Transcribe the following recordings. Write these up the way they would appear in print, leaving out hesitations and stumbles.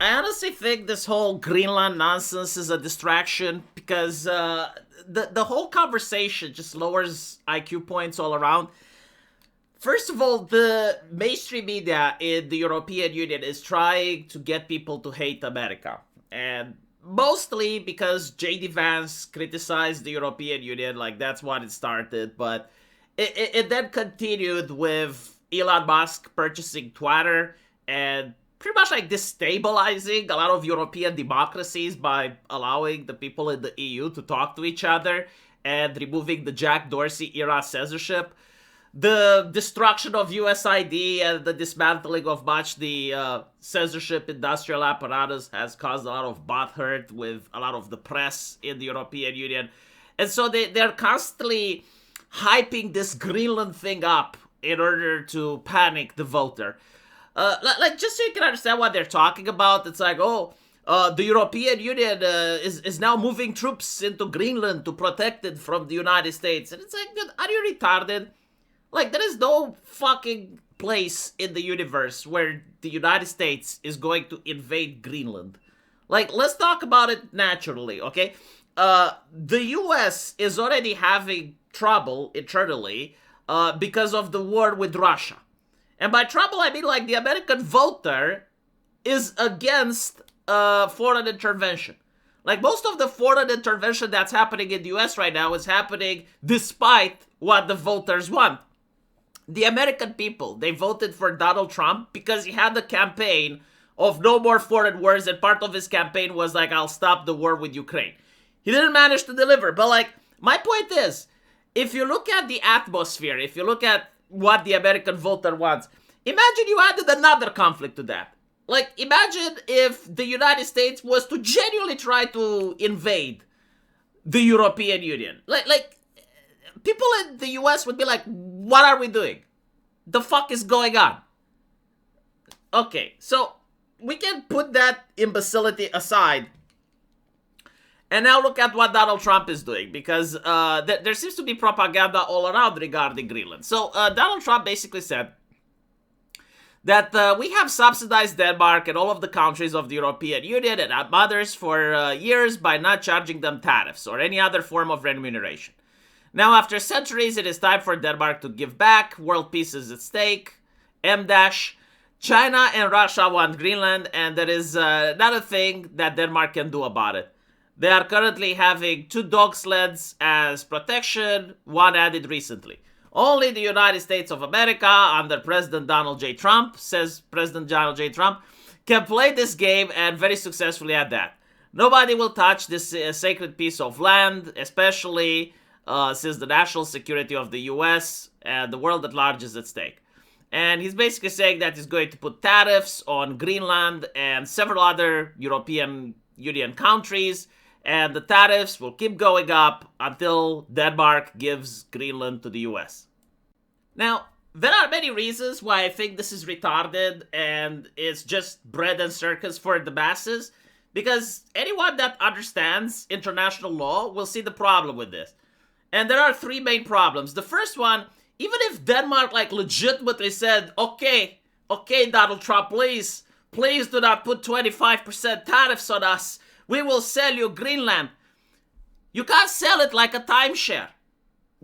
I honestly think this whole Greenland nonsense is a distraction because the whole conversation just lowers IQ points all around. First of all, the mainstream media in the European Union is trying to get people to hate America. And mostly because J.D. Vance criticized the European Union, like that's what it started. But it then continued with Elon Musk purchasing Twitter and pretty much like destabilizing a lot of European democracies by allowing the people in the EU to talk to each other and removing the Jack Dorsey era censorship. The destruction of USID and the dismantling of much the censorship industrial apparatus has caused a lot of butthurt with a lot of the press in the European Union. And so they're constantly hyping this Greenland thing up in order to panic the voter. Like, just so you can understand what they're talking about, it's like, oh, the European Union is now moving troops into Greenland to protect it from the United States. And it's like, dude, are you retarded? Like, there is no fucking place in the universe where the United States is going to invade Greenland. Like, let's talk about it naturally, okay? The US is already having trouble internally because of the war with Russia. And by trouble, I mean like the American voter is against foreign intervention. Like most of the foreign intervention that's happening in the US right now is happening despite what the voters want. The American people, they voted for Donald Trump because he had the campaign of no more foreign wars, and part of his campaign was like, I'll stop the war with Ukraine. He didn't manage to deliver, but like, my point is, if you look at the atmosphere, if you look at what the American voter wants, imagine you added another conflict to that. Like, imagine if the United States was to genuinely try to invade the European Union. Like people in the US would be like, what are we doing? The fuck is going on? Okay, so we can put that imbecility aside and now look at what Donald Trump is doing, because there seems to be propaganda all around regarding Greenland. So Donald Trump basically said that we have subsidized Denmark and all of the countries of the European Union and others for years by not charging them tariffs or any other form of remuneration. Now, after centuries, it is time for Denmark to give back. World peace is at stake. M-dash. China and Russia want Greenland, and there is not a thing that Denmark can do about it. They are currently having 2 dog sleds as protection, one added recently. Only the United States of America, under President Donald J. Trump, says President Donald J. Trump, can play this game, and very successfully at that. Nobody will touch this sacred piece of land, especially since the national security of the US and the world at large is at stake. And he's basically saying that he's going to put tariffs on Greenland and several other European Union countries, and the tariffs will keep going up until Denmark gives Greenland to the US. Now, there are many reasons why I think this is retarded and it's just bread and circus for the masses, because anyone that understands international law will see the problem with this. And there are 3 main problems. The first one, even if Denmark like legitimately said, okay, Donald Trump, please do not put 25% tariffs on us. We will sell you Greenland. You can't sell it like a timeshare.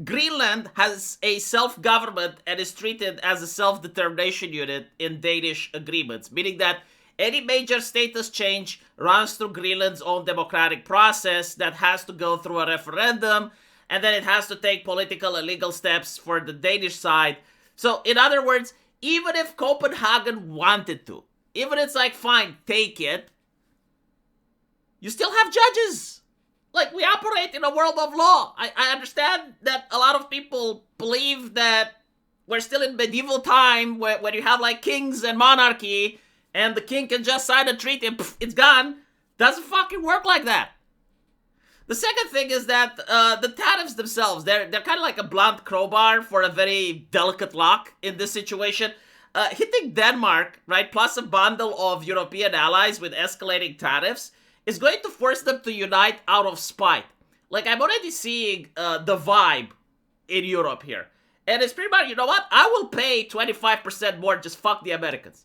Greenland has a self-government and is treated as a self-determination unit in Danish agreements, meaning that any major status change runs through Greenland's own democratic process that has to go through a referendum, and then it has to take political and legal steps for the Danish side. So, in other words, even if Copenhagen wanted to, even if it's like, fine, take it, you still have judges. Like, we operate in a world of law. I understand that a lot of people believe that we're still in medieval time where you have like kings and monarchy, and the king can just sign a treaty and pff, it's gone. Doesn't fucking work like that. The second thing is that the tariffs themselves, they're kind of like a blunt crowbar for a very delicate lock in this situation. Hitting Denmark, right, plus a bundle of European allies with escalating tariffs is going to force them to unite out of spite. Like, I'm already seeing the vibe in Europe here. And it's pretty much, you know what? I will pay 25% more, just fuck the Americans.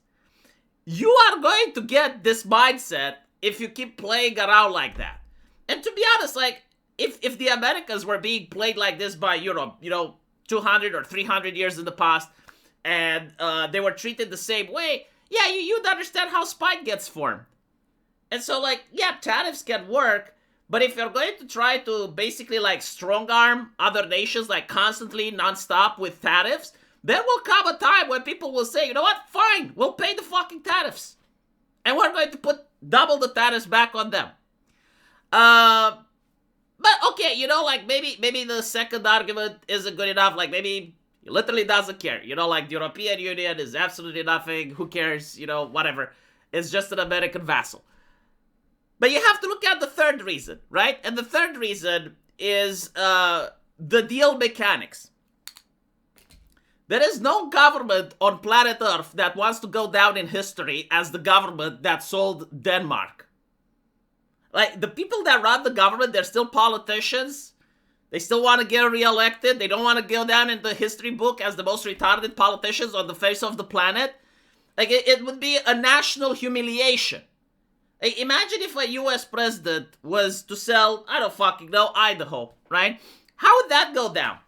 You are going to get this mindset if you keep playing around like that. And to be honest, like, if the Americas were being played like this by Europe, 200 or 300 years in the past, and they were treated the same way, yeah, you'd understand how spite gets formed. And so, like, yeah, tariffs can work, but if you're going to try to basically, like, strong-arm other nations, like, constantly, non-stop with tariffs, there will come a time when people will say, you know what, fine, we'll pay the fucking tariffs. And we're going to put double the tariffs back on them. But, okay, like, maybe the second argument isn't good enough, like, maybe he literally doesn't care. Like, the European Union is absolutely nothing. Who cares? Whatever. It's just an American vassal. But you have to look at the third reason, right? And the third reason is the deal mechanics. There is no government on planet Earth that wants to go down in history as the government that sold Denmark. Like, the people that run the government, they're still politicians. They still want to get reelected. They don't want to go down in the history book as the most retarded politicians on the face of the planet. Like, it would be a national humiliation. Like, imagine if a US president was to sell, I don't fucking know, Idaho, right? How would that go down?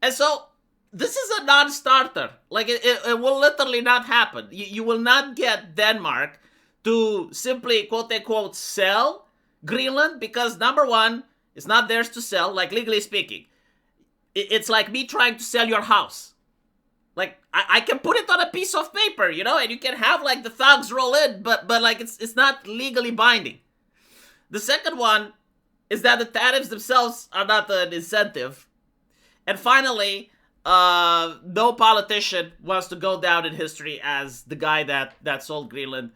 And so, this is a non-starter. Like, it will literally not happen. You will not get Denmark to simply, quote-unquote, sell Greenland because, number one, it's not theirs to sell, like, legally speaking. It's like me trying to sell your house. Like, I can put it on a piece of paper, and you can have, like, the thugs roll in, but like, it's not legally binding. The second one is that the tariffs themselves are not an incentive. And finally, no politician wants to go down in history as the guy that sold Greenland.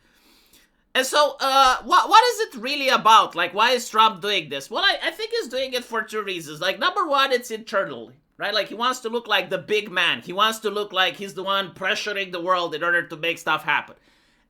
And so, what is it really about? Like, why is Trump doing this? Well, I think he's doing it for two reasons. Like, number one, it's internal, right? Like, he wants to look like the big man. He wants to look like he's the one pressuring the world in order to make stuff happen.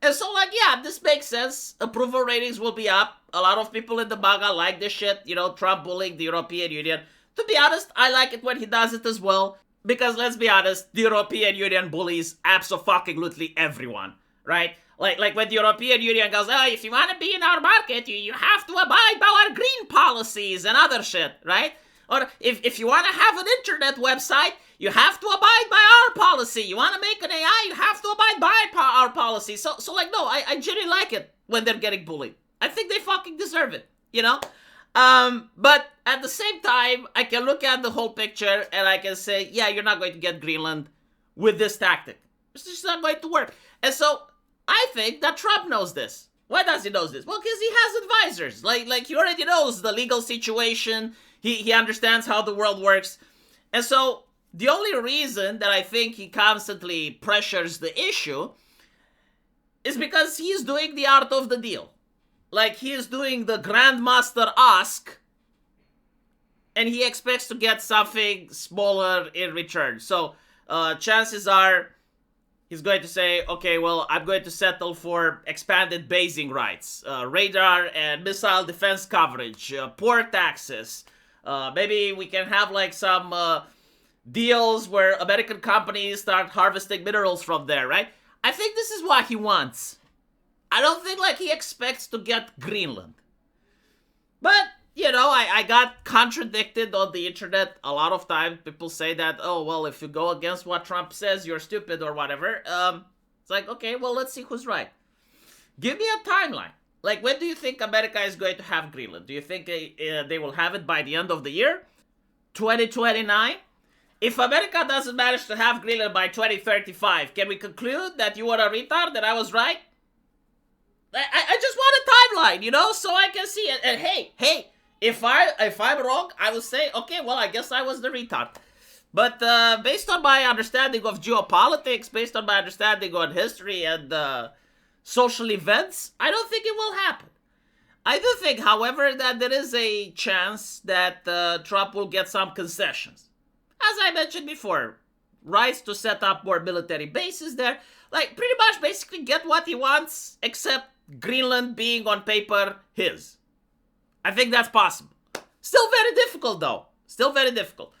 And so, like, yeah, this makes sense. Approval ratings will be up. A lot of people in the MAGA like this shit. Trump bullying the European Union. To be honest, I like it when he does it as well. Because, let's be honest, the European Union bullies abso-fucking-lutely everyone, right? Like when the European Union goes, oh, if you want to be in our market, you have to abide by our green policies and other shit, right? Or if you want to have an internet website, you have to abide by our policy. You want to make an AI, you have to abide by our policy. So like, no, I genuinely like it when they're getting bullied. I think they fucking deserve it, But at the same time, I can look at the whole picture and I can say, yeah, you're not going to get Greenland with this tactic. It's just not going to work. And so, I think that Trump knows this. Why does he know this? Well, because he has advisors. Like he already knows the legal situation. He understands how the world works. And so, the only reason that I think he constantly pressures the issue is because he's doing the art of the deal. Like, he is doing the Grandmaster ask, and he expects to get something smaller in return. So, chances are, he's going to say, okay, well, I'm going to settle for expanded basing rights, radar and missile defense coverage, port access. Maybe we can have, like, some deals where American companies start harvesting minerals from there, right? I think this is what he wants. I don't think, like, he expects to get Greenland. But, I got contradicted on the internet a lot of times. People say that, oh, well, if you go against what Trump says, you're stupid or whatever. It's like, okay, well, let's see who's right. Give me a timeline. Like, when do you think America is going to have Greenland? Do you think they will have it by the end of the year? 2029? If America doesn't manage to have Greenland by 2035, can we conclude that you were a retard, that I was right? I just want a timeline, so I can see it. And hey, if I'm wrong, I will say, okay, well, I guess I was the retard. But based on my understanding of geopolitics, based on my understanding on history and social events, I don't think it will happen. I do think, however, that there is a chance that Trump will get some concessions. As I mentioned before, rights to set up more military bases there. Like, pretty much basically get what he wants, except Greenland being on paper his. I think that's possible. Still very difficult, though. Still very difficult.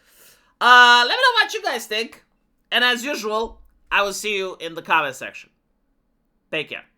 Let me know what you guys think. And as usual, I will see you in the comment section. Take care.